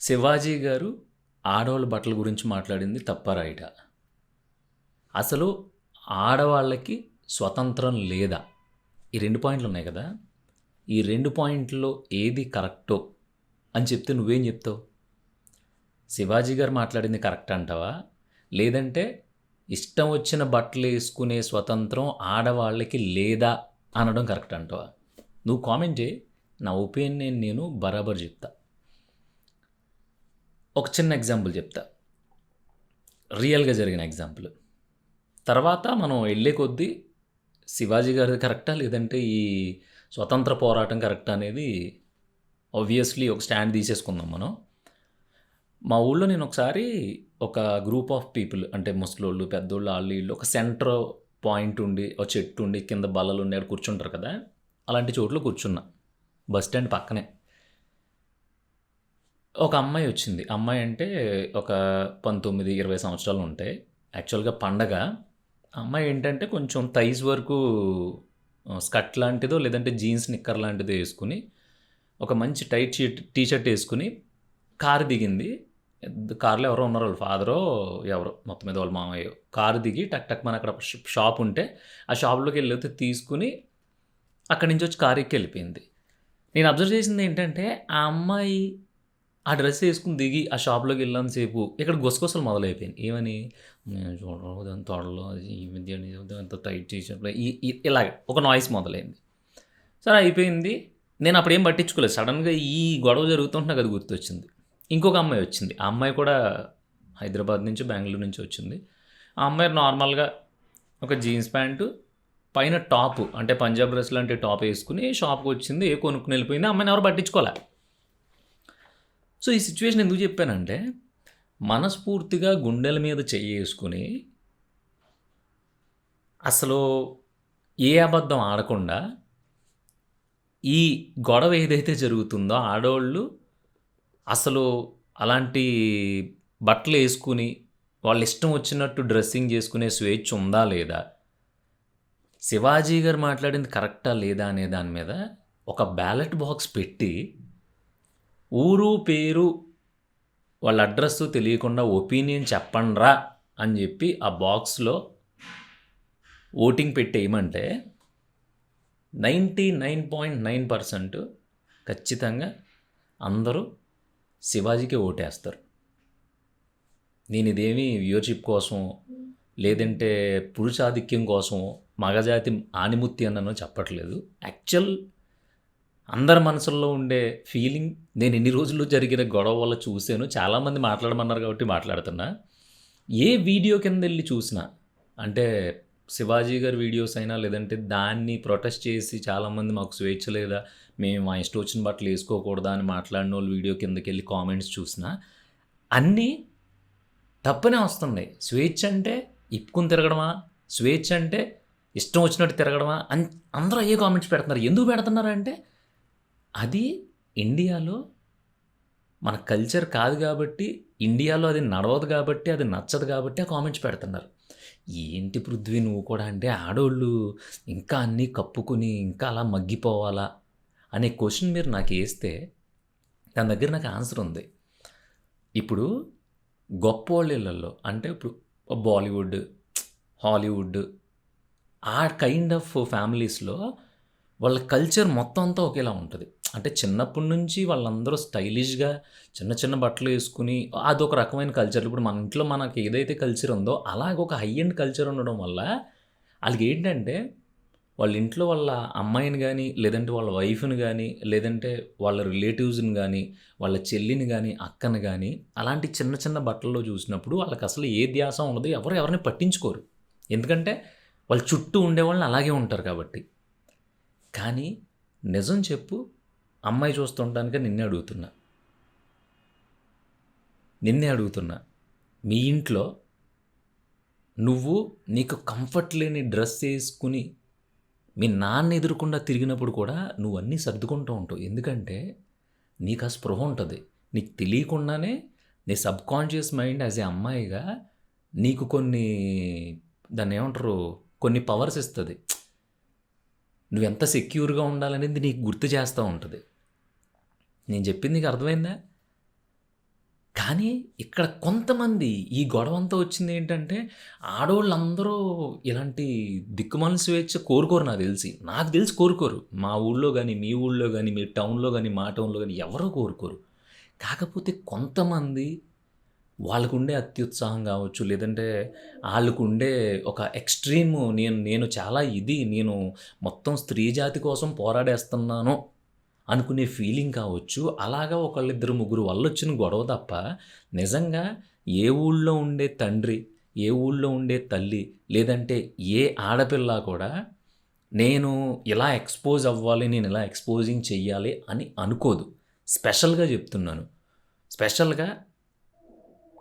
శివాజీ గారు ఆడవాళ్ళ బట్టల గురించి మాట్లాడింది తప్పా రైటా? అసలు ఆడవాళ్ళకి స్వతంత్రం లేదా? ఈ 2 పాయింట్లున్నాయి కదా! ఈ 2 పాయింట్‌ల్లో ఏది కరెక్టో అని చెప్తే నువ్వేం చెప్తావు? శివాజీ గారు మాట్లాడింది కరెక్ట్ అంటావా? లేదంటే ఇష్టం వచ్చిన బట్టలేసుకునే స్వతంత్రం ఆడవాళ్ళకి లేదా అనడం కరెక్ట్ అంటావా? నువ్వు కామెంట్ చెయి. నా ఒపీనియన్ నేను బరాబర్ చెప్తా. ఒక చిన్న ఎగ్జాంపుల్ చెప్తా. రియల్‌గా జరిగిన ఎగ్జాంపుల్. తర్వాత మనం వెళ్ళే కొద్దీ శివాజీ గారిది కరెక్టా? లేదంటే ఈ స్వతంత్ర పోరాటం కరెక్టా అనేది ఆబ్వియస్లీ ఒక స్టాండ్ తీసేసుకుందాం మనం. మా ఊళ్ళో నేను ఒకసారి ఒక గ్రూప్ ఆఫ్ పీపుల్ అంటే ముసలోళ్ళు, పెద్దోళ్ళు ఆళ్ళు ఈళ్ళు ఒక సెంటర్ పాయింట్ ఉండి, ఒక చెట్టు ఉండి, కింద బల్లలుండి ఆడ కూర్చుంటారు కదా! అలాంటి చోట్ల కూర్చున్నా. బస్ స్టాండ్ పక్కనే. ఒక అమ్మాయి వచ్చింది. అమ్మాయి అంటే ఒక 19, 20 సంవత్సరాలు ఉంటాయి. యాక్చువల్‌గా పండగ. ఆ అమ్మాయి ఏంటంటే కొంచెం థైస్ వరకు స్కర్ట్ లాంటిదో లేదంటే జీన్స్ నిక్కర్ లాంటిదో యేసుకొని, ఒక మంచి టైట్ టీ షర్ట్ యేసుకొని కారు దిగింది. కార్‌లో ఎవరో ఉన్నారు. వాళ్ళ ఫాదరో ఎవరో మొత్తం మీద వాళ్ళ మామయ్యో. కారు దిగి టక్ టక్ మన అక్కడ షాప్ ఉంటే ఆ షాప్‌లోకెళ్ళితే తీసుకొని అక్కడి నుంచి వచ్చి కారు ఎక్కి వెళ్ళిపోయింది. నేను అబ్జర్వ్ చేసింది ఏంటంటే ఆ అమ్మాయి ఆ డ్రెస్ యేసుకొని దిగి ఆ షాప్‌లోకి వెళ్ళినంత సేపు ఇక్కడ గుసగుసలు మొదలైపోయినాయి. ఏమని? నేను చూడరు దాని తొడలు అది ఈ మధ్య ఎంత టైట్ టీ షర్ట్‌లు ఇలాగ ఒక నాయిస్ మొదలైంది. సరే అయిపోయింది. నేను అప్పుడేం పట్టించుకోలేదు. సడెన్‌గా ఈ గొడవ జరుగుతుంటే నాకు అది గుర్తొచ్చింది. ఇంకొక అమ్మాయి వచ్చింది. ఆ అమ్మాయి కూడా హైదరాబాద్ నుంచి, బెంగుళూరు నుంచి వచ్చింది. ఆ అమ్మాయి నార్మల్‌గా ఒక జీన్స్ ప్యాంటు, పైన టాపు అంటే పంజాబ్ డ్రెస్ లాంటి టాప్ యేసుకొని షాప్‌కొచ్చింది. కొనుక్కొని వెళ్ళిపోయింది. ఆ అమ్మాయిని ఎవరు పట్టించుకోలే. సో, ఈ సిట్యుయేషన్ ఎందుకు చెప్పానంటే, మనస్ఫూర్తిగా గుండెల మీద చెయ్యేసుకొని, అసలు ఏ అబద్ధం ఆడకుండా, ఈ గొడవ ఏదైతే జరుగుతుందో ఆడోళ్ళు అసలు అలాంటి బట్టలేసుకొని, వాళ్ళిష్టం వచ్చినట్టు డ్రెస్సింగ్ చేసుకునే స్వేచ్ఛ ఉందా? లేదా? శివాజీ గారు మాట్లాడింది కరెక్టా? లేదా? అనే దాని మీద ఒక బ్యాలెట్ బాక్స్ పెట్టి, ఊరు, పేరు, వాళ్ళ అడ్రస్సు తెలియకుండా ఒపీనియన్ చెప్పండ్రా అని చెప్పి ఆ బాక్స్‌లో ఓటింగ్ పెట్టేయమంటే 99.9% ఖచ్చితంగా అందరూ శివాజీకే ఓటేస్తారు. నేనిదేమి వ్యూవర్‌షిప్ కోసమో, లేదంటే పురుషాధిక్యం కోసమో, మగజాతి ఆణిముత్యం అన్ననో చెప్పట్లేదు. యాక్చువల్ అందరి మనసుల్లో ఉండే ఫీలింగ్ నేను ఇన్ని రోజులు జరిగిన గొడవ వల్ల చూసాను. చాలామంది మాట్లాడమన్నారు కాబట్టి మాట్లాడుతున్నా. ఏ వీడియో కిందెళ్లి చూసినా అంటే శివాజీ గారి వీడియోస్ అయినా లేదంటే దాన్ని ప్రొటెస్ట్ చేసి చాలామంది మాకు స్వేచ్ఛ లేదా, మేము మా ఇష్టం వచ్చిన బట్టలు వేసుకోకూడదా అని మాట్లాడినోళ్ళ వీడియో కిందకెళ్ళి కామెంట్స్ చూసినా అన్నీ తప్పనే వస్తున్నాయి. స్వేచ్ఛ అంటే ఇప్పుకొని తిరగడమా? స్వేచ్ఛ అంటే ఇష్టం వచ్చినట్టు తిరగడమా? అందరూ అయ్యే కామెంట్స్ పెడుతున్నారు. ఎందుకు పెడుతున్నారంటే అది ఇండియాలో మన కల్చర్ కాదు కాబట్టి, ఇండియాలో అది నడవదు కాబట్టి, అది నచ్చదు కాబట్టి ఆ కామెంట్స్ పెడుతున్నారు. ఏంటి పృథ్వీ నువ్వు కూడా అంటే ఆడోళ్ళు ఇంకా అన్నీ కప్పుకొని ఇంకా అలా మగ్గిపోవాలా? అనే క్వెషన్ మీరు నాకేస్తే దాని దగ్గర నాకు ఆన్సర్ ఉంది. ఇప్పుడు గొప్పోళ్ళ ఇళ్ళల్లో అంటే ఇప్పుడు బాలీవుడ్, హాలీవుడ్ ఆ కైండ్ ఆఫ్ ఫ్యామిలీస్‌లో వాళ్ళ కల్చర్ మొత్తం అంతా ఒకేలా ఉంటది. అంటే చిన్నప్పటి నుంచి వాళ్ళందరూ స్టైలిష్‌గా చిన్న చిన్న బట్టలేసుకొని అదొక రకమైన కల్చర్. ఇప్పుడు మన ఇంట్లో మనకి ఏదైతే కల్చర్ ఉందో అలాగ ఒక హై ఎండ్ కల్చర్ ఉండడం వల్ల ఆళ్ళకేంటంటే వాళ్ళ ఇంట్లో వాళ్ళ అమ్మాయిని గాని, లేదంటే వాళ్ళ వైఫ్‌ని గాని, లేదంటే వాళ్ళ రిలేటివ్స్‌ని గాని, వాళ్ళ చెల్లిని గాని, అక్కని గాని అలాంటి చిన్న చిన్న బట్టల్లో చూసినప్పుడు వాళ్ళకసలు ఏ ధ్యాస ఉండదు. ఎవరు ఎవరిని పట్టించుకోరు. ఎందుకంటే వాళ్ళ చుట్టూ ఉండేవాళ్ళు అలాగే ఉంటారు కాబట్టి. కానీ నిజం చెప్పు, అమ్మాయి చూస్తుంటానికే నిన్నే అడుగుతున్నా. మీ ఇంట్లో నువ్వు నీకు కంఫర్ట్ లేని డ్రెస్ యేసుకొని మీ నాన్న ఎదురకుండా తిరిగినప్పుడు కూడా నువ్వన్నీ సర్దుకుంటూ ఉంటావు. ఎందుకంటే నీకా స్పృహ ఉంటది. నీకు తెలియకుండానే నీ సబ్‌కాన్షియస్ మైండ్ యాస్ ఎ అమ్మాయిగా నీకు కొన్ని దాన్నేమంటారు? కొన్ని పవర్స్ ఇస్తది. నువ్వెంత సెక్యూర్‌గా ఉండాలనేది నీకు గుర్తు చేస్తా ఉంటది. నేను చెప్పింది నీకు అర్థమైందా? కానీ ఇక్కడ కొంతమంది ఈ గొడవంతా వచ్చింది ఏంటంటే, ఆడోళ్ళందరూ ఇలాంటి దిక్కుమాలిన స్వేచ్ఛ కోరుకోరు నాకు తెలిసి. నాకు తెలిసి కోరుకోరు. మా ఊళ్ళో గాని, మీ ఊళ్ళో గాని, మీ టౌన్‌లో గాని, మా టౌన్‌లో గాని ఎవరు కోరుకోరు. కాకపోతే కొంతమంది వాళ్ళకుండే అత్యుత్సాహం కావచ్చు, లేదంటే ఆళ్ళకుండే ఒక ఎక్స్‌ట్రీమ్ నేను చాలా నేను మొత్తం స్త్రీ జాతి కోసం పోరాడేస్తున్నాను అనుకునే ఫీలింగ్ కావచ్చు. అలాగా ఒకళ్ళిద్దరు, ముగ్గురు వల్లొచ్చిన గొడవ తప్ప, నిజంగా ఏ ఊళ్ళో ఉండే తండ్రి, ఏ ఊళ్ళో ఉండే తల్లి, లేదంటే ఏ ఆడపిల్ల కూడా నేను ఇలా ఎక్స్‌పోజ్ అవ్వాలి, నేను ఇలా ఎక్స్‌పోజింగ్ చెయ్యాలి అని అనుకోదు. స్పెషల్‌గా చెప్తున్నాను. స్పెషల్‌గా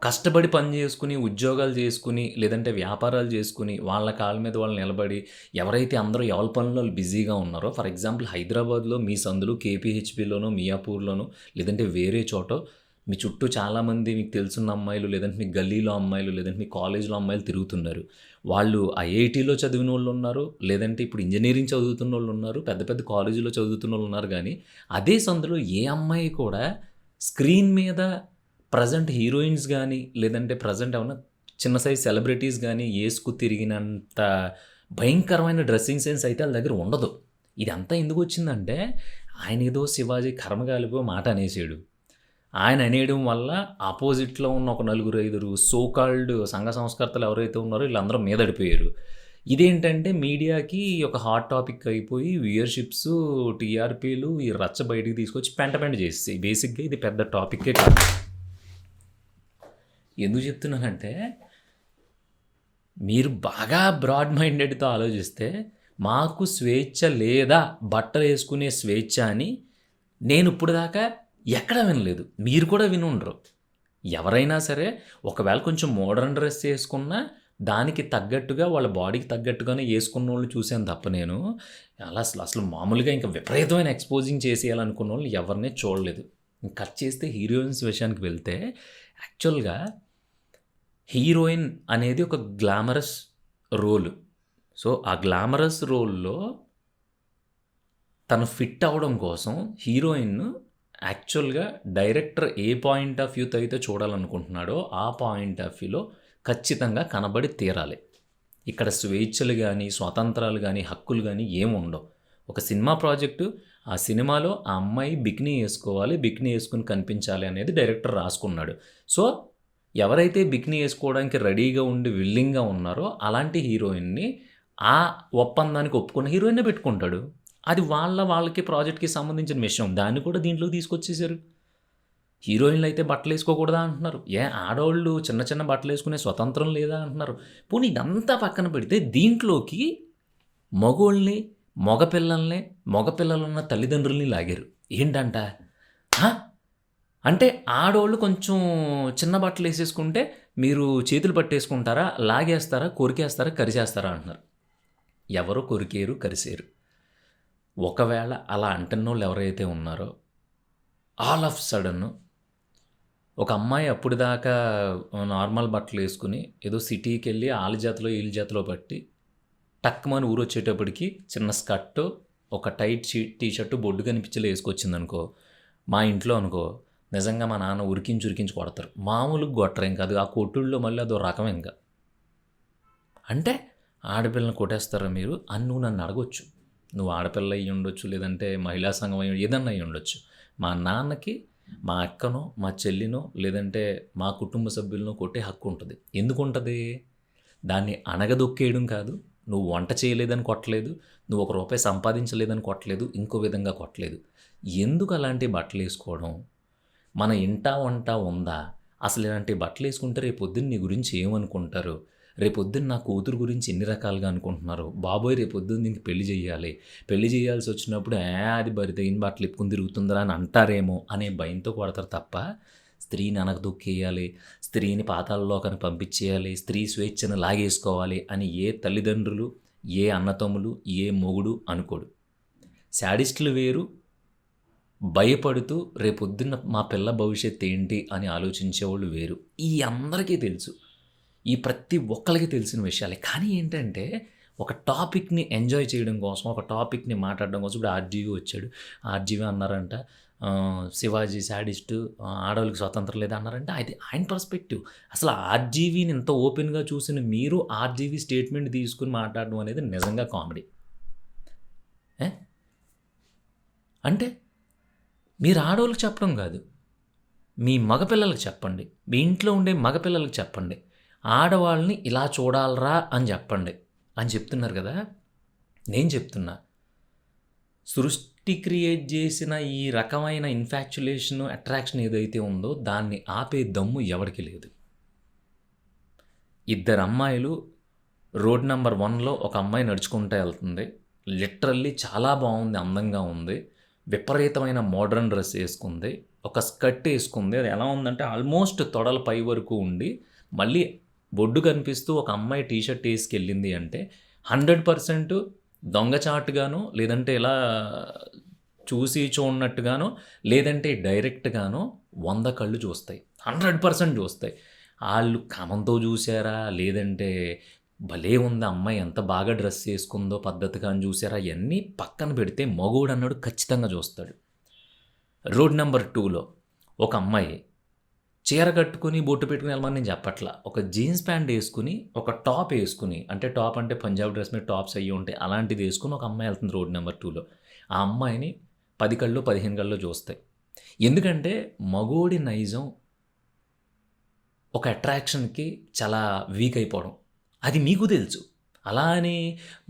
కష్టపడి పని చేసుకుని, ఉద్యోగాలు చేసుకుని, లేదంటే వ్యాపారాలు చేసుకుని, వాళ్ళ కాళ్ళ మీద వాళ్ళు నిలబడి, ఎవరైతే అందరూ ఎవరి పనుల్లో వాళ్ళు బిజీగా ఉన్నారో, ఫర్ ఎగ్జాంపుల్ హైదరాబాద్‌లో మీ సందులు కేపీహెచ్‌బీలోనో, మియాపూర్‌లోనో, లేదంటే వేరే చోటో మీ చుట్టూ చాలామంది మీకు తెలిసిన అమ్మాయిలు, లేదంటే మీ గల్లీలో అమ్మాయిలు, లేదంటే మీ కాలేజ్‌లో అమ్మాయిలు తిరుగుతున్నారు. వాళ్ళు ఐఐటీలో చదివినోళ్ళు ఉన్నారు, లేదంటే ఇప్పుడు ఇంజినీరింగ్ చదువుతున్నోళ్ళు ఉన్నారు, పెద్ద పెద్ద కాలేజీలో చదువుతున్నోళ్ళు ఉన్నారు. కానీ అదే సందులో ఏ అమ్మాయి కూడా స్క్రీన్ మీద ప్రెజెంట్ హీరోయిన్స్ గానీ, లేదంటే ప్రెజెంట్ ఏమన్నా చిన్న సైజ్ సెలబ్రిటీస్ గానీ యేసుకు తిరిగినంత భయంకరమైన డ్రెస్సింగ్ సెన్స్ అయితే ఆళ్ళ దగ్గర ఉండదు. ఇదంతా ఎందుకొచ్చిందంటే, ఆయనేదో శివాజీ కర్మగాలిపో మాట అనేసాడు. ఆయన అనేయడం వల్ల అపోజిట్‌లో ఉన్న ఒక నలుగురు, ఐదుగురు సో కాల్డ్ సంఘ సంస్కర్తలు ఎవరైతే ఉన్నారో ఈళ్ళందరూ మీదడిపోయారు. ఇదేంటంటే మీడియాకి ఒక హాట్ టాపిక్ అయిపోయి వ్యూయర్‌షిప్సు, టీఆర్‌పీలు ఈ రచ్చ బయటికి తీసుకొచ్చి పెంట చేసేసాయి. బేసిక్‌గా ఇది పెద్ద టాపిక్కే కాదు. ఎందుకు చెప్తున్నానంటే, మీరు బాగా బ్రాడ్ మైండెడ్‌తో ఆలోచిస్తే, మాకు స్వేచ్ఛ లేదా బట్టలేసుకునే స్వేచ్ఛ అని నేనిప్పుడు దాకా ఎక్కడా వినలేదు. మీరు కూడా వినుండరు. ఎవరైనా సరే ఒకవేళ కొంచెం మోడర్న్ డ్రెస్ ఏసుకున్నా, దానికి తగ్గట్టుగా వాళ్ళ బాడీకి తగ్గట్టుగానే ఏసుకున్నోళ్ళు చూసాను తప్ప నేను అసలు మామూలుగా ఇంకా విపరీతమైన ఎక్స్‌పోజింగ్ చేసేయాలనుకున్నోళ్ళని ఎవరిని చూడలేదు. కట్ చేస్తే హీరోయిన్స్ విషయానికి వెళ్తే, యాక్చువల్‌గా హీరోయిన్ అనేది ఒక గ్లామరస్ రోల్. సో, ఆ గ్లామరస్ రోల్‌లో తను ఫిట్ అవ్వడం కోసం హీరోయిన్ యాక్చువల్‌గా డైరెక్టర్ ఏ పాయింట్ ఆఫ్ వ్యూతో అయితే చూడాలనుకుంటున్నాడో, ఆ పాయింట్ ఆఫ్ వ్యూలో ఖచ్చితంగా కనబడి తీరాలి. ఇక్కడ స్వేచ్ఛలు గానీ, స్వాతంత్రాలు గానీ, హక్కులు గానీ ఏముండవు. ఒక సినిమా ప్రాజెక్టు, ఆ సినిమాలో ఆ అమ్మాయి బికినీ ఏసుకోవాలి, బికినీ ఏసుకొని కనిపించాలి అనేది డైరెక్టర్ రాసుకున్నాడు. సో, ఎవరైతే బికినీ ఏసుకోవడానికి రెడీగా ఉండి విల్లింగ్‌గా ఉన్నారో అలాంటి హీరోయిన్‌ని ఆ ఒప్పందానికి ఒప్పుకున్న హీరోయిన్నే పెట్టుకుంటాడు. అది వాళ్ళకి ప్రాజెక్ట్‌కి సంబంధించిన విషయం. దాన్ని కూడా దీంట్లోకి తీసుకొచ్చేసారు. హీరోయిన్‌లయితే బట్టలేసుకోకూడదా అంటున్నారు. ఆడోళ్ళు చిన్న చిన్న బట్టలేసుకునే స్వతంత్రం లేదా అంటున్నారు. పోనీ ఇదంతా పక్కన పెడితే దీంట్లోకి మగోళ్ళని, మగపిల్లలున్న తల్లిదండ్రుల్ని లాగారు. ఏంటంట? అంటే ఆడోళ్ళు కొంచెం చిన్న బట్టలేసేసుకుంటే మీరు చేతులు పట్టేసుకుంటారా? లాగేస్తారా? కొరికేస్తారా? కరిచేస్తారా? అంటున్నారు. ఎవరు కొరికేరు, కరిసేరు. ఒకవేళ అలా అంటున్నోళ్ళు ఎవరైతే ఉన్నారో, ఆల్ ఆఫ్ సడన్ ఒక అమ్మాయి అప్పటిదాకా నార్మల్ బట్టలేసుకొని ఏదో సిటీకెళ్ళి ఆళ్ళ జతలో, ఈళ్ళ జతలో పట్టి టక్కుమని ఊరొచ్చేటప్పటికి చిన్న స్కర్టు, ఒక టైట్ టీ షర్టు బొడ్డు కనిపించేలా ఏసుకొచ్చిందనుకో, మా ఇంట్లో అనుకో, నిజంగా మా నాన్న ఉరికించి కొడతారు. మామూలుగా కొట్టరేం కాదు. ఆ కొట్టుల్లో మళ్ళీ అదో రకం ఇంకా. అంటే ఆడపిల్లని కొట్టేస్తారా మీరు అని నువ్వు నన్ను అడగొచ్చు. నువ్వు ఆడపిల్ల అయ్యి ఉండొచ్చు, లేదంటే మహిళా సంఘం ఏదన్నా అయ్యి ఉండొచ్చు. మా నాన్నకి మా అక్కనో, మా చెల్లినో, లేదంటే మా కుటుంబ సభ్యులనో కొట్టే హక్కు ఉంటుంది. ఎందుకుంటుంది? దాన్ని అణగదొక్కేయడం కాదు. నువ్వు వంట చేయలేదని కొట్టలేదు, నువ్వు ₹1 సంపాదించలేదని కొట్టలేదు, ఇంకో విధంగా కొట్టలేదు. ఎందుకు అలాంటి బట్టలేసుకోవడం? మన ఇంటా వంట ఉందా? అసలు ఇలాంటి బట్టలేసుకుంటే రేపొద్దున నీ గురించి ఏమనుకుంటారు? రేపొద్దున నా కూతురు గురించి ఎన్ని రకాలుగా అనుకుంటున్నారు? బాబోయ్! రేపొద్దున దీనికి పెళ్లి చేయాలి. పెళ్లి చేయాల్సి వచ్చినప్పుడు అది తెగిన బట్టలు ఇప్పుకొని తిరుగుతుందిరా అని అంటారేమో అనే భయంతో కొడతారు తప్ప, స్త్రీని అణగదొక్కేయాలి, స్త్రీని పాతాళలోకానికి పంపించేయాలి, స్త్రీ స్వేచ్ఛను లాగేసుకోవాలి అని ఏ తల్లిదండ్రులు, ఏ అన్నతమ్ములు, ఏ మొగుడు అనుకోడు. శాడిస్టులు వేరు, భయపడుతూ రేపొద్దున్న మా పిల్ల భవిష్యత్తు ఏంటి అని ఆలోచించేవాళ్ళు వేరు. ఈ అందరికీ తెలుసు. ఈ ప్రతి ఒక్కళ్ళకి తెలిసిన విషయాలే. కానీ ఏంటంటే ఒక టాపిక్‌ని ఎంజాయ్ చేయడం కోసం, ఒక టాపిక్‌ని మాట్లాడడం కోసం ఇప్పుడు ఆర్‌జీవి వచ్చాడు. ఆర్‌జీవి అన్నారంట, శివాజీ శాడిస్టు, ఆడవాళ్ళకి స్వతంత్రం లేదా అన్నారంటే అది ఆయన పర్స్పెక్టివ్. అసలు ఆర్‌జీవీని ఇంత ఓపెన్‌గా చూసిన మీరు ఆర్‌జీవీ స్టేట్మెంట్ తీసుకొని మాట్లాడడం అనేది నిజంగా కామెడీ. ఏ? అంటే మీరు ఆడోళ్ళకి చెప్పడం కాదు. మీ మగపిల్లలకి చెప్పండి. మీ ఇంట్లో ఉండే మగపిల్లలకి చెప్పండి. ఆడవాళ్ళని ఇలా చూడాలిరా అని చెప్పండి అని చెప్తున్నారు కదా! నేను చెప్తున్నా. సృష్టి క్రియేట్ చేసిన ఈ రకమైన ఇన్ఫాక్చులేషన్, అట్రాక్షన్ ఏదైతే ఉందో దాన్ని ఆపే దమ్ము ఎవడికి లేదు. ఇద్దరు అమ్మాయిలు రోడ్ నంబర్ 1లో ఒక అమ్మాయి నడుచుకుంటూ వెళ్తుంది. లిటరల్లీ చాలా బాగుంది, అందంగా ఉంది. విపరీతమైన మోడ్రన్ డ్రెస్ వేసుకుంది. ఒక స్కర్ట్ వేసుకుంది. అది ఎలా ఉందంటే ఆల్మోస్ట్ తొడల పై వరకు ఉండి మళ్ళీ బొడ్డు కనిపిస్తూ ఒక అమ్మాయి టీ షర్ట్ వేసుకెళ్ళింది అంటే 100% దొంగచాటుగానో, లేదంటే ఇలా చూసి చూడనట్టుగానో, లేదంటే డైరెక్ట్‌గానో 100 కళ్ళు చూస్తాయి. 100% చూస్తాయి. ఆళ్ళు కామంతో చూసారా, లేదంటే భలే ఉంది అమ్మాయి ఎంత బాగా డ్రెస్ చేసుకుందో పద్ధతిగా అని చూసారా, ఇయన్నీ పక్కన పెడితే మగోడన్నాడు ఖచ్చితంగా చూస్తాడు. రోడ్ నంబర్ 2లో ఒక అమ్మాయి చీర కట్టుకొని, బొట్టు పెట్టుకొని వెళ్ళమని నేను చెప్పట్లా. ఒక జీన్స్ ప్యాంట్ ఏసుకొని, ఒక టాప్ ఏసుకొని, అంటే టాప్ అంటే పంజాబీ డ్రెస్ మీద టాప్స్ అయ్యి ఉంటాయి. అలాంటిది ఏసుకొని ఒక అమ్మాయి వెళ్తుంది రోడ్ నంబర్ 2లో. ఆ అమ్మాయిని 10 కళ్ళు, 15 కళ్ళు చూస్తాయి. ఎందుకంటే మగోడి నైజం ఒక అట్రాక్షన్‌కి చాలా వీక్ అయిపోవడం. అది మీకు తెలుసు. అలా అని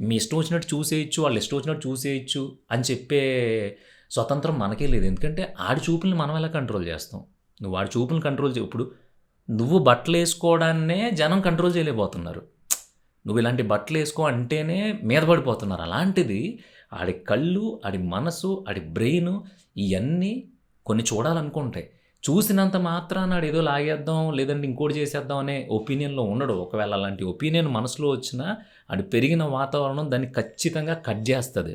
మీ ఇష్టం వచ్చినట్టు చూసేయొచ్చు, వాళ్ళ ఇష్టం వచ్చినట్టు చూసేయొచ్చు అని చెప్పే స్వతంత్రం మనకే లేదు. ఎందుకంటే ఆడి చూపుల్ని మనం ఎలా కంట్రోల్ చేస్తాం? నువ్వు వాడి చూపులను కంట్రోల్ ఇప్పుడు నువ్వు బట్టలేసుకోవడాన్నే జనం కంట్రోల్ చేయలేకపోతున్నారు. నువ్వు ఇలాంటి బట్టలేసుకో అంటేనే మీద పడిపోతున్నారు. అలాంటిది ఆడి కళ్ళు, ఆడి మనసు, ఆడి బ్రెయిను ఇయన్నీ కొన్ని చూడాలనుకుంటాయి. చూసినంత మాత్రాన ఆడేదో లాగేద్దాం, లేదంటే ఇంకోటి చేసేద్దాం అనే ఒపీనియన్‌లో ఉండడు. ఒకవేళ అలాంటి ఒపీనియన్ మనసులో వచ్చినా ఆడు పెరిగిన వాతావరణం దాన్ని ఖచ్చితంగా కట్ చేస్తది.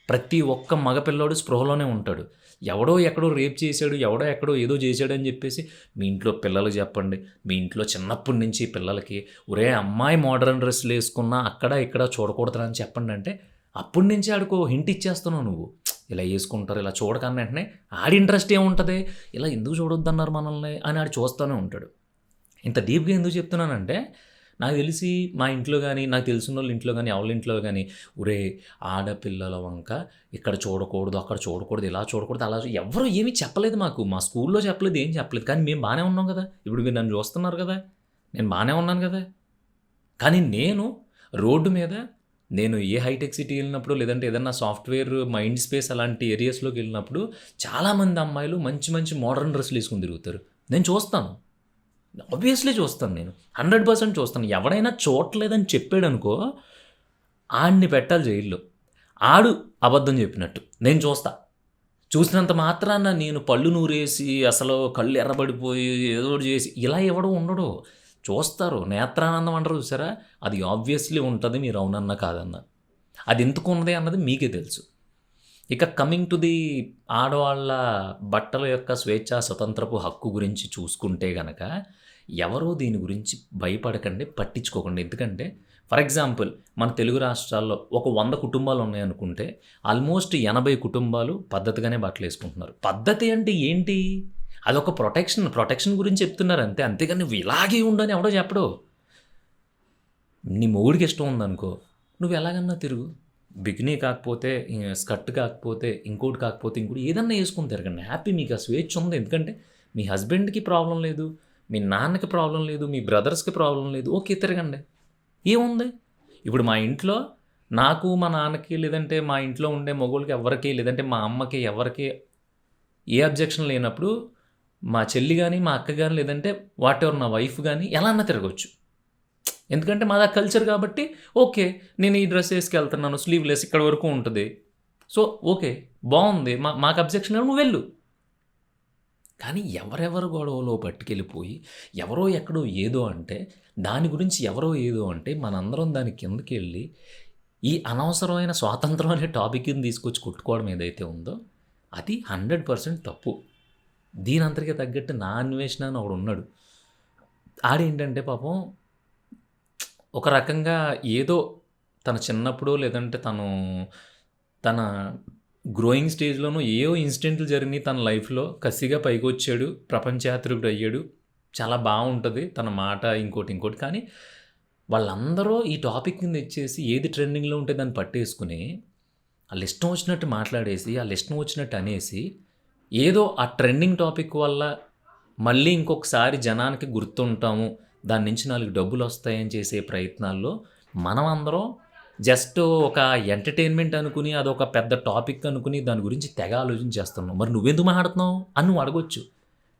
ప్రతి ఒక్క మగ పిల్లోడు స్పృహలోనే ఉంటాడు. ఎవడో ఎక్కడో రేప్ చేశాడు, ఎవడో ఎక్కడో ఏదో చేశాడని చెప్పేసి మీ ఇంట్లో పిల్లలకి చెప్పండి. మీ ఇంట్లో చిన్నప్పటి నుంచి పిల్లలకి ఒరేయ్ అమ్మాయి మోడర్న్ డ్రెస్సులు వేసుకున్నా అక్కడ ఇక్కడ చూడకూడదురా అని చెప్పండి అంటే అప్పటి నుంచి ఆడికో హింట్ ఇచ్చేస్తున్నావు నువ్వు. ఇలా వేసుకుంటారు, ఇలా చూడకన్న వెంటనే ఆడి ఇంట్రెస్ట్ ఏముంటుంది, ఇలా ఎందుకు చూడొద్దన్నారు మనల్ని అని ఆడు చూస్తూనే ఉంటాడు. ఇంత డీప్‌గా ఎందుకు చెప్తున్నానంటే నాకు తెలిసి మా ఇంట్లో గానీ, నాకు తెలిసినోళ్ళ ఇంట్లో గానీ, ఎవళ్ళ ఇంట్లో గానీ ఒరేయ్ ఆడపిల్లల వంక ఇక్కడ చూడకూడదు, అక్కడ చూడకూడదు, ఇలా చూడకూడదు, అలా ఎవ్వరు ఏమీ చెప్పలేదు మాకు. మా స్కూల్‌లో చెప్పలేదు, ఏం చెప్పలేదు. కానీ మేము బానే ఉన్నాం గదా! ఇప్పుడు మీరు నన్ను చూస్తున్నారు గదా! నేను బానే ఉన్నాను గదా! కానీ నేను రోడ్డు మీద నేను ఏ హైటెక్ సిటీ ఎళ్ళినప్పుడు, లేదంటే ఏదన్నా సాఫ్ట్‌వేర్ మైండ్ స్పేస్ అలాంటి ఏరియాస్‌లోకి ఎళ్ళినప్పుడు చాలామంది అమ్మాయిలు మంచి మంచి మోడర్న్ డ్రెస్సులు ఏసుకొని తిరుగుతారు. నేను చూస్తాను. ఆబ్వియస్లీ చూస్తాను నేను. 100% చూస్తాను. ఎవడైనా చూడట్లేదని చెప్పాడనుకో, ఆడిని పెట్టాలి జైల్‌లో. ఆడు అబద్ధం చెప్పినట్టు. నేను చూస్తా. చూసినంత మాత్రాన నేను పళ్ళు నూరేసి, అసలు కళ్ళు ఎర్రబడిపోయి, ఏదో ఒకటి చేసి ఇలా ఎవడు ఉండడు. చూస్తారు. నేత్రానందం అంటారు చూసారా? అది ఆబ్వియస్లీ ఉంటది. మీరు అవునన్నా, కాదన్నా. అది ఎందుకున్నది అన్నది మీకే తెలుసు. ఇక కమింగ్ టు ది ఆడవాళ్ళ బట్టల యొక్క స్వేచ్ఛా స్వతంత్రపు హక్కు గురించి చూసుకుంటే గనక, ఎవరు దీని గురించి భయపడకండి, పట్టించుకోకండి. ఎందుకంటే ఫర్ ఎగ్జాంపుల్ మన తెలుగు రాష్ట్రాల్లో ఒక 100 కుటుంబాలు ఉన్నాయనుకుంటే, ఆల్మోస్ట్ 80 కుటుంబాలు పద్ధతిగానే బట్టలేసుకుంటున్నారు. పద్ధతి అంటే ఏంటి? అదొక ప్రొటెక్షన్ గురించి చెప్తున్నారు అంతే. అంతేగాని నువ్వు ఇలాగే ఉండు అని ఎవడో చెప్పడు. నీ మొగుడికి ఇష్టం ఉందనుకో, నువ్వు ఎలాగన్నా తిరుగు. బికినీ కాకపోతే, స్కర్ట్ కాకపోతే, ఇంకోటి కాకపోతే ఇంకోటి ఏదన్నా యేసుకొని తిరగండి. హ్యాపీ, మీకు ఆ స్వేచ్ఛ ఉంది. ఎందుకంటే మీ హస్బెండ్‌కి ప్రాబ్లమ్ లేదు, మీ నాన్నకి ప్రాబ్లమ్ లేదు, మీ బ్రదర్స్‌కి ప్రాబ్లమ్ లేదు. ఓకే తిరగండి. ఏముంది? ఇప్పుడు మా ఇంట్లో నాకు, మా నాన్నకి, లేదంటే మా ఇంట్లో ఉండే మగోళ్ళకి ఎవ్వరికీ, లేదంటే మా అమ్మకి ఎవరికీ ఏ అబ్జెక్షన్ లేనప్పుడు మా చెల్లి గాని, మా అక్క గాని, లేదంటే వాటెవర్ నా వైఫ్ గాని ఎలా అన్నా తిరగొచ్చు. ఎందుకంటే మాది ఆ కల్చర్ కాబట్టి ఓకే. నేను ఈ డ్రెస్ ఏసుకెళ్తున్నాను. స్లీవ్‌లెస్ ఇక్కడి వరకు ఉంటది. So, okay. బావుంది. మాకు అబ్జెక్షన్ లేదు. నువ్వెళ్ళు. కానీ ఎవరెవరి గొడవలో పట్టుకెళ్ళిపోయి, ఎవరో ఎక్కడో ఏదో అంటే, దాని గురించి ఎవరో ఏదో అంటే, మనందరం దాని కిందకెళ్ళి, ఈ అనవసరమైన స్వాతంత్రం అనే టాపిక్‌ని తీసుకొచ్చి కొట్టుకోవడం ఏదైతే ఉందో, అది 100% తప్పు. దీనంతటికి తగ్గట్టు నా అన్వేషణ అని ఒకడున్నాడు. ఆడేంటంటే పాపం ఒక రకంగా ఏదో తన చిన్నప్పుడు లేదంటే తను తన గ్రోయింగ్ స్టేజ్‌లోనూ ఏవో ఇన్సిడెంట్లు జరిగినాయి తన లైఫ్‌లో. కసిగా పైకొచ్చాడు. ప్రపంచయాత్రికుడు అయ్యాడు. చాలా బావుంటది తన మాట ఇంకోటి. కానీ వాళ్ళందరూ ఈ టాపిక్‌ని తెచ్చేసి ఏది ట్రెండింగ్‌లో ఉంటే దాన్ని పట్టేసుకొని, ఆళ్ళిష్టం వచ్చినట్టు మాట్లాడేసి, ఆళ్ళిష్టం వచ్చినట్టు అనేసి, ఏదో ఆ ట్రెండింగ్ టాపిక్ వల్ల మళ్ళీ ఇంకొకసారి జనానికి గుర్తుంటాము. దాని నుంచి 4 డబ్బులొస్తాయని చేసే ప్రయత్నాల్లో మనమందరం జస్ట్ ఒక ఎంటర్‌టైన్‌మెంట్ అనుకుని, అదొక పెద్ద టాపిక్ అనుకుని దాని గురించి తెగ ఆలోచించేస్తున్నాం. మరి నువ్వెందుకు మాట్లాడుతున్నావు అని నువ్వు అడగొచ్చు.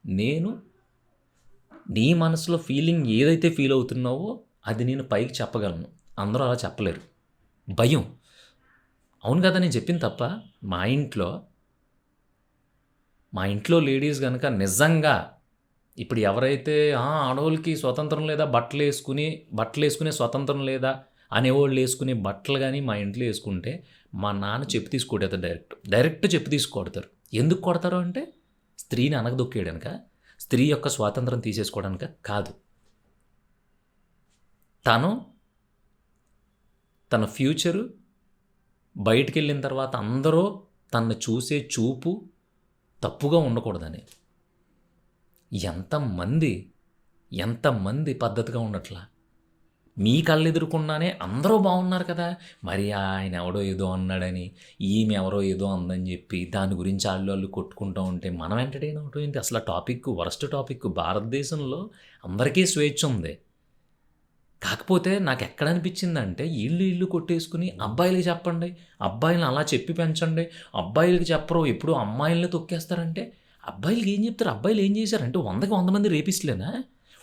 నేను నీ మనసులో ఫీలింగ్ ఏదైతే ఫీల్ అవుతున్నావో అది నేను పైకి చెప్పగలను. అందరూ అలా చెప్పలేరు. భయం. అవును కదా! నేను చెప్పింది తప్పా? మా ఇంట్లో లేడీస్ గనక నిజంగా ఇప్పుడు ఎవరైతే ఆడోళ్ళకి స్వతంత్రం లేదా బట్టలేసుకునే స్వతంత్రం లేదా అనేవాళ్ళు ఏసుకునే బట్టలు గాని మా ఇంట్లో ఏసుకుంటే, మా నాన్న చెప్పు తీసి కొట్టేత్తాడు డైరెక్ట్ చెప్పు తీసి కొడతారు. ఎందుకు కొడతారు అంటే, స్త్రీని అణగదొక్కేయడానికా? స్త్రీ యొక్క స్వాతంత్రం తీసేసుకోవడానికా? కాదు. తను తన ఫ్యూచరు బయటికెళ్ళిన తర్వాత అందరూ తనని చూసే చూపు తప్పుగా ఉండకూడదని. ఎంతమంది పద్ధతిగా ఉండట్లా. మీ కళ్ళెదురుకుండానే అందరూ బాగున్నారు కదా! మరి ఆయన ఎవడో ఏదో అన్నాడని, ఈమె ఎవరో ఏదో అందని చెప్పి దాని గురించి ఆళ్ళు కొట్టుకుంటూ ఉంటే మనం ఎంటర్‌టైన్ అవ్వటం ఏంటి? అసల టాపిక్ వరస్ట్ టాపిక్. భారతదేశంలో అందరికీ స్వేచ్ఛ ఉంది. కాకపోతే నాకెక్కడ అనిపించిందంటే ఈళ్ళు కొట్టేసుకొని అబ్బాయిలకి చెప్పండి. అబ్బాయిలని అలా చెప్పి పెంచండి. అబ్బాయిలకి చెప్పరు. ఎప్పుడు అమ్మాయిల్ని తొక్కేస్తారంటే అబ్బాయిలకి ఏం చెప్తారు? అబ్బాయిలు ఏం చేశారంటే 100కి 100 మంది రేపిస్టులేనా?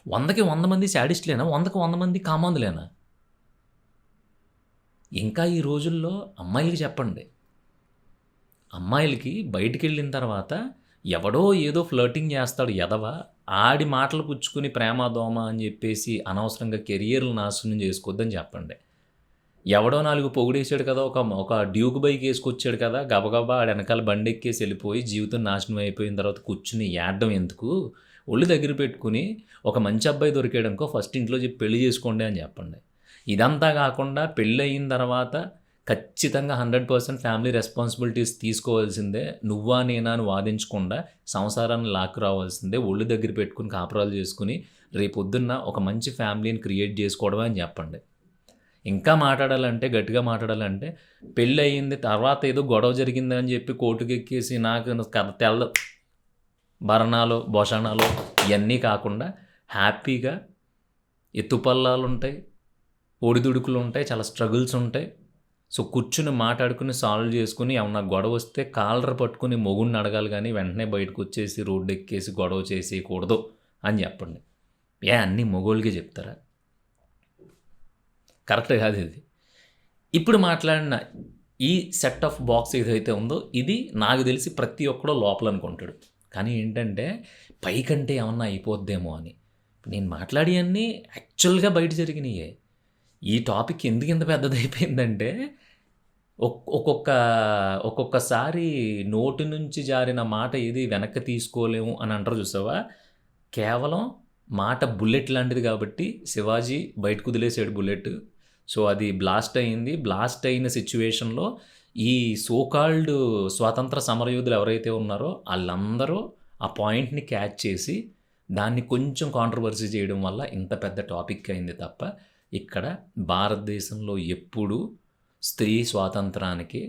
100కి 100 మంది శాడిస్టులేనా? 100కి 100 మంది కామాంధులేనా? ఇంకా ఈ రోజుల్లో అమ్మాయిలకి చెప్పండి. అమ్మాయిలకి బయటికెళ్ళిన తర్వాత ఎవడో ఏదో ఫ్లర్టింగ్ చేస్తాడు ఎదవ. ఆడి మాటలు పుచ్చుకొని ప్రేమ దోమ అని చెప్పేసి అనవసరంగా కెరియర్‌లు నాశనం చేసుకోవద్దని చెప్పండి. ఎవడో 4 పొగిడేసాడు కదా! ఒక డ్యూక్ బైక్ ఏసుకొచ్చాడు కదా! గబగబా ఆడి ఎనకాల బండెక్కేసి ఎళ్ళిపోయి జీవితం నాశనం అయిపోయిన తర్వాత కూర్చొని ఏడడం ఎందుకు? ఒళ్ళు దగ్గర పెట్టుకొని ఒక మంచి అబ్బాయి దొరికాడనుకో ఫస్ట్ ఇంట్లో చెప్పి పెళ్లి చేసుకోండి అని చెప్పండి. ఇదంతా కాకుండా పెళ్ళయిన తర్వాత ఖచ్చితంగా 100% ఫ్యామిలీ రెస్పాన్సిబిలిటీస్ తీసుకోవాల్సిందే. నువ్వా నేనా అని వాదించకుండా సంసారాన్ని లాక్కురావాల్సిందే. ఒళ్ళు దగ్గర పెట్టుకొని కాపురాలు చేసుకొని రేపొద్దున్న ఒక మంచి ఫ్యామిలీని క్రియేట్ చేసుకోవడమే అని చెప్పండి. ఇంకా మాట్లాడాలంటే గట్టిగా మాట్లాడాలంటే పెళ్ళయింది తర్వాత ఏదో గొడవ జరిగిందని చెప్పి కోర్టుకెక్కేసి నాకు తెల్ల భరణాలు, భోషాణాలు ఇయన్నీ కాకుండా హ్యాపీగా ఎత్తుపల్లాలుంటాయి, ఒడిదుడుకులుంటాయి, చాలా స్ట్రగుల్స్ ఉంటాయి. సో, కూర్చొని మాట్లాడుకొని సాల్వ్ చేసుకొని ఏమన్నా గొడవొస్తే కాలర్ పట్టుకొని మొగుడిని అడగాలి గానీ వెంటనే బయటకొచ్చేసి రోడ్డెక్కేసి గొడవ చేసేయకూడదు అని చెప్పండి. అన్నీ మొగోళ్ళకే చెప్తారా? కరెక్ట్ కాదు ఇది. ఇప్పుడు మాట్లాడిన ఈ సెట్ ఆఫ్ బాక్స్ ఏదైతే ఉందో ఇది నాకు తెలిసి ప్రతి ఒక్కడు లోపల అనుకుంటాడు. కానీ ఏంటంటే పైకంటే ఏమన్నా అయిపోద్దేమో అని. నేను మాట్లాడియన్నీ యాక్చువల్‌గా బయట జరిగినియే. ఈ టాపిక్ ఎందుకు ఇంత పెద్దదయిపోయిందంటే ఒక్కొక్కసారి నోటి నుంచి జారిన మాట ఏది వెనక్కి తీసుకోలేము అని అంటారు చూసావా? కేవలం మాట బుల్లెట్ లాంటిది కాబట్టి శివాజీ బయటకు వదిలేసాడు బుల్లెట్. సో, అది బ్లాస్ట్ అయింది. బ్లాస్ట్ అయిన సిట్యుయేషన్‌లో ఈ సో కాల్డ్ స్వాతంత్ర సమరయోధులు ఎవరైతే ఉన్నారో ఆళ్ళందరూ ఆ పాయింట్‌ని క్యాచ్ చేసి దాన్ని కొంచెం కాంట్రోవర్సీ చేయడం వల్ల ఇంత పెద్ద టాపిక్ అయింది తప్ప ఇక్కడ భారతదేశంలో ఎప్పుడూ స్త్రీ స్వాతంత్రానికి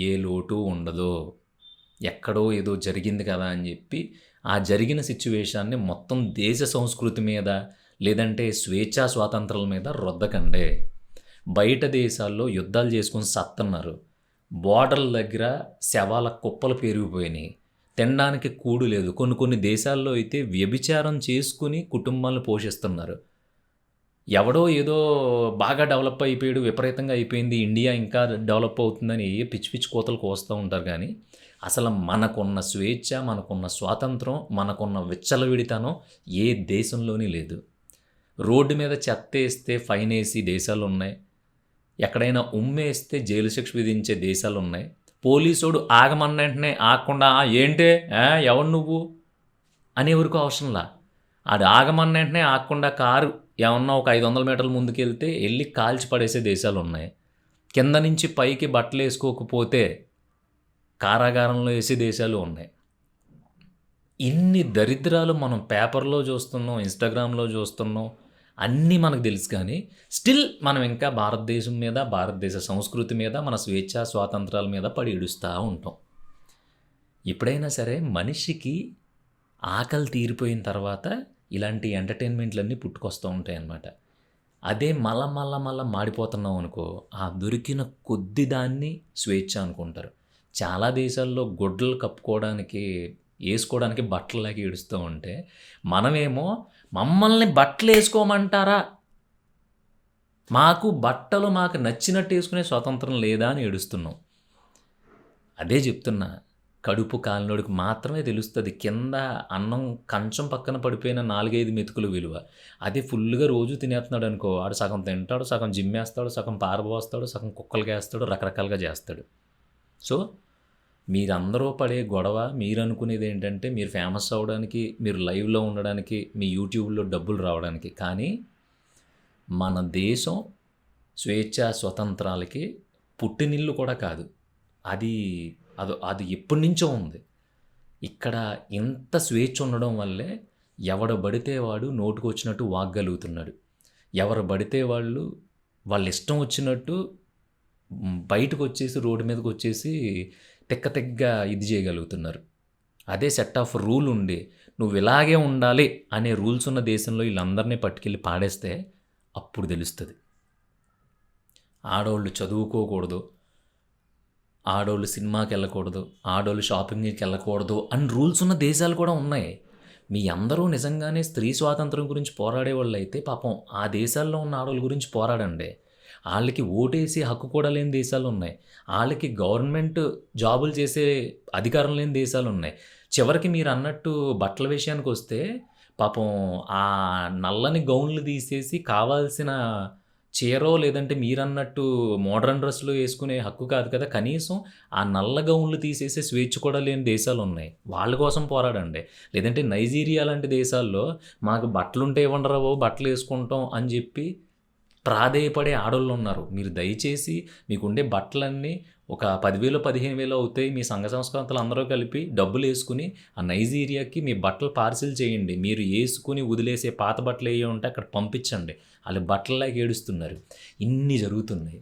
ఏ లోటు ఉండదు. ఎక్కడో ఏదో జరిగింది కదా అని చెప్పి ఆ జరిగిన సిట్యుయేషన్‌ని మొత్తం దేశ సంస్కృతి మీద లేదంటే స్వేచ్ఛా స్వాతంత్రాల మీద రుద్దకండి. బయట దేశాల్లో యుద్ధాలు చేసుకొని సత్తన్నారు. బోర్డర్ల దగ్గర శవాల కుప్పలు పెరిగిపోయినాయి. తినడానికి కూడు లేదు. కొన్ని దేశాల్లో అయితే వ్యభిచారం చేసుకొని కుటుంబాలను పోషిస్తున్నారు. ఎవడో ఏదో బాగా డెవలప్ అయిపోయాడు, విపరీతంగా అయిపోయింది, ఇండియా ఇంకా డెవలప్ అవుతుందని పిచ్చి పిచ్చి కోతలు కోస్తూ ఉంటారు కానీ అసలు మనకున్న స్వేచ్ఛ, మనకున్న స్వాతంత్రం, మనకున్న విచ్చలవిడితనం ఏ దేశంలోని లేదు. రోడ్డు మీద చెత్తేస్తే ఫైన్ వేసి దేశాలున్నాయి. ఎక్కడైనా ఉమ్మేస్తే జైలు శిక్ష విధించే దేశాలున్నాయి. పోలీసోడు ఆగమన్న వెంటనే ఆగకుండా ఏంటే ఎవరు నువ్వు అనేవరకు అవసరంలా. ఆడు ఆగమన్న వెంటనే ఆగకుండా కారు ఏమన్నా ఒక 500 మీటర్ల ముందుకెళ్తే వెళ్ళి కాల్చి పడేసే దేశాలున్నాయి. కింద నుంచి పైకి బట్టలు వేసుకోకపోతే కారాగారంలో వేసే దేశాలు ఉన్నాయి. ఇన్ని దరిద్రాలు మనం పేపర్‌లో చూస్తున్నాం, ఇన్‌స్టాగ్రామ్‌లో చూస్తున్నాం. అన్నీ మనకు తెలుసు కానీ, స్టిల్ మనం ఇంకా భారతదేశం మీద, భారతదేశ సంస్కృతి మీద, మన స్వేచ్ఛ, స్వాతంత్రాల మీద పడి ఏడుస్తా ఉంటాం. ఎప్పుడైనా సరే మనిషికి ఆకలి తీరిపోయిన తర్వాత ఇలాంటి ఎంటర్‌టైన్‌మెంట్‌లన్నీ పుట్టుకొస్తూ ఉంటాయన్నమాట. అదే మళ్ళా మాడిపోతున్నాం అనుకో, ఆ దొరికిన కొద్ది దాన్ని స్వేచ్ఛ అనుకుంటారు. చాలా దేశాల్లో గుడ్డలు కప్పుకోవడానికి, ఏసుకోవడానికి బట్టలు లేక ఏడుస్తూ ఉంటే, మనమేమో మమ్మల్ని బట్టలేసుకోమంటారా? మాకు నచ్చినట్టు ఏసుకునే స్వాతంత్రం లేదా అని ఏడుస్తున్నాం. అదే చెప్తున్నా. కడుపు కాలినోడికి మాత్రమే తెలుస్తది. కింద అన్నం కంచం పక్కన పడిపోయిన 4, 5 మెతుకుల విలువ. అదే ఫుల్‌గా రోజు తినేస్తున్నాడనుకో, ఆడు సగం తింటాడు, సగం జిమ్మేస్తాడు, సగం పారబోస్తాడు, సగం కుక్కలకేస్తాడు, రకరకాలుగా చేస్తాడు. సో, మీరందరూ పడే గొడవ, మీరనుకునేదేంటంటే మీరు ఫేమస్ అవ్వడానికి, మీరు లైవ్‌లో ఉండడానికి, మీ యూట్యూబ్‌లో డబ్బులు రావడానికి. కానీ మన దేశం స్వేచ్ఛ, స్వతంత్రాలకి పుట్టినిల్లు కూడా కాదు. అది ఎప్పటినుంచో ఉంది. ఇక్కడ ఇంత స్వేచ్ఛ ఉండడం వల్లే ఎవడు పడితే వాడు నోటికొచ్చినట్టు వాగ్గలుగుతున్నాడు. ఎవరు పడితే వాళ్ళు వాళ్ళిష్టం వచ్చినట్టు బయటకొచ్చేసి రోడ్డు మీదకొచ్చేసి తిక్క ఇది చేయగలుగుతున్నారు. అదే సెట్ ఆఫ్ రూల్ ఉండి నువ్వు ఇలాగే ఉండాలి అనే రూల్స్ ఉన్న దేశంలో వీళ్ళందరినీ పట్టుకెళ్ళి పాడేస్తే అప్పుడు తెలుస్తది. ఆడోళ్ళు చదువుకోకూడదు, ఆడోళ్ళు సినిమాకెళ్ళకూడదు, ఆడోళ్ళు షాపింగ్‌కెళ్ళకూడదు అని రూల్స్ ఉన్న దేశాలు కూడా ఉన్నాయి. మీ అందరూ నిజంగానే స్త్రీ స్వాతంత్రం గురించి పోరాడేవాళ్ళైతే పాపం ఆ దేశాల్లో ఉన్న ఆడోళ్ళ గురించి పోరాడండి. ఆళ్ళకి ఓటేసే హక్కు కూడా లేని దేశాలున్నాయి. ఆళ్ళకి గవర్నమెంట్ జాబులు చేసే అధికారం లేని దేశాలున్నాయి. చివరికి మీరన్నట్టు బట్టల విషయానికొస్తే పాపం ఆ నల్లని గౌన్లు తీసేసి కావాల్సిన చీరో లేదంటే మీరన్నట్టు మోడర్న్ డ్రెస్‌లు యేసుకునే హక్కు కాదు కదా! కనీసం ఆ నల్ల గౌన్లు తీసేసే స్వేచ్ఛ కూడా లేని దేశాలున్నాయి. వాళ్ళ కోసం పోరాడండి. లేదంటే నైజీరియా లాంటి దేశాల్లో మాకు బట్టలుంటే ఇవ్వండిరా బాబు బట్టలేసుకుంటాం అని జెప్పి ప్రాధేయపడే ఆడోళ్ళున్నారు. మీరు దయచేసి మీకుండే బట్టలన్నీ ఒక 10,000, 15,000 అవుతాయి. మీ సంఘ సంస్కర్తలు అందరూ కలిపి డబ్బులేసుకొని ఆ నైజీరియాకి మీ బట్టలు పార్సిల్ చేయండి. మీరు యేసుకొని వదిలేసే పాత బట్టలేయి ఉంటే అక్కడ పంపించండి. ఆళ్ళు బట్టల్లేక ఏడుస్తున్నారు. ఇన్ని జరుగుతున్నాయి.